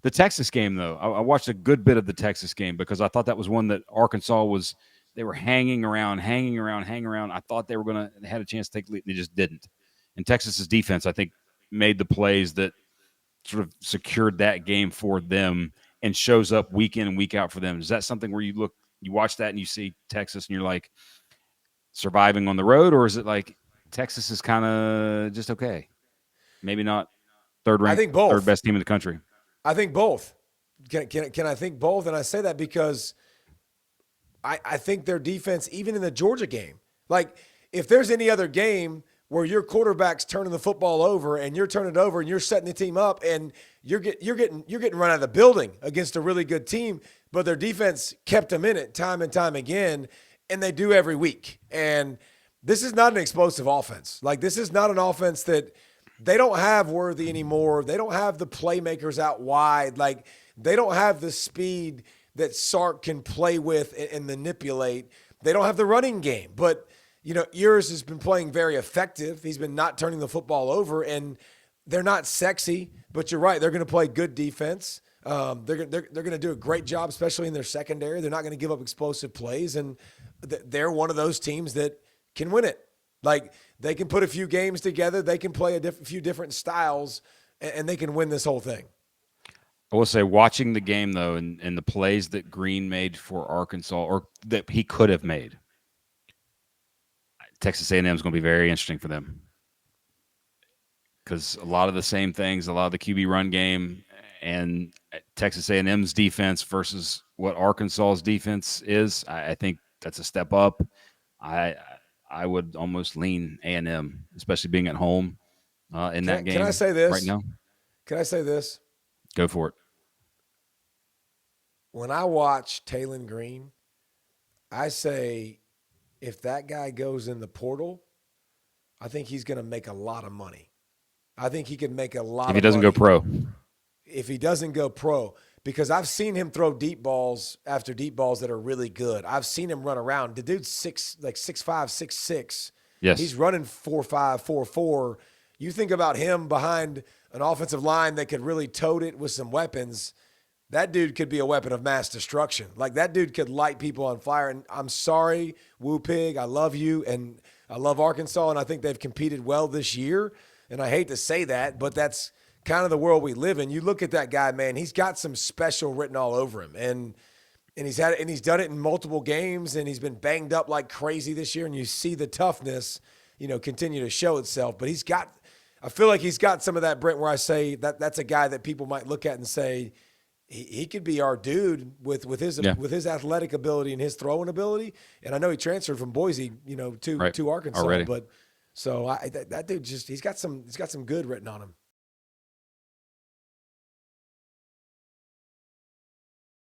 The Texas game, though, I watched a good bit of the Texas game because I thought that was one that Arkansas was. They were hanging around. I thought they were going to had a chance to take the lead, and they just didn't. And Texas's defense, I think, made the plays that sort of secured that game for them and shows up week in and week out for them. Is that something where you watch that and you see Texas and you're like surviving on the road, or is it like Texas is kind of just okay? Maybe not third I ranked, think third both. best team in the country. I think both. Can I think both? And I say that because I think their defense, even in the Georgia game, like if there's any other game where your quarterback's turning the football over and you're turning it over and you're setting the team up and you're getting run out of the building against a really good team, but their defense kept them in it time and time again, and they do every week. And this is not an explosive offense. Like this is not an offense that they don't have Worthy anymore. They don't have the playmakers out wide. Like they don't have the speed that Sark can play with and manipulate. They don't have the running game. But, Ewers has been playing very effective. He's been not turning the football over, and they're not sexy. But you're right. They're going to play good defense. They're going to do a great job, especially in their secondary. They're not going to give up explosive plays, and they're one of those teams that can win it. Like they can put a few games together. They can play a few different styles, and they can win this whole thing. I will say, watching the game though, and the plays that Green made for Arkansas, or that he could have made, Texas A&M is going to be very interesting for them because a lot of the same things, a lot of the QB run game, and Texas A&M's defense versus what Arkansas's defense is. I think that's a step up. I would almost lean A&M, especially being at home in that game. Can I say this right now? Can I say this? Go for it. When I watch Taylon Green, I say if that guy goes in the portal, I think he's going to make a lot of money. I think he could make a lot of money. If he doesn't go pro. If he doesn't go pro, because I've seen him throw deep balls after deep balls that are really good. I've seen him run around. The dude's 6'5", 6'6". Yes. He's running 4.5, 4.4. You think about him behind an offensive line that could really tote it with some weapons. That dude could be a weapon of mass destruction. Like that dude could light people on fire. And I'm sorry, Woo Pig, I love you, and I love Arkansas, and I think they've competed well this year. And I hate to say that, but that's kind of the world we live in. You look at that guy, man, he's got some special written all over him. And he's done it in multiple games, and he's been banged up like crazy this year. And you see the toughness, continue to show itself. But I feel like he's got some of that, Brent, where I say that's a guy that people might look at and say, he could be our dude with his athletic ability and his throwing ability. And I know he transferred from Boise, to Arkansas. Already. But so that dude he's got some good written on him.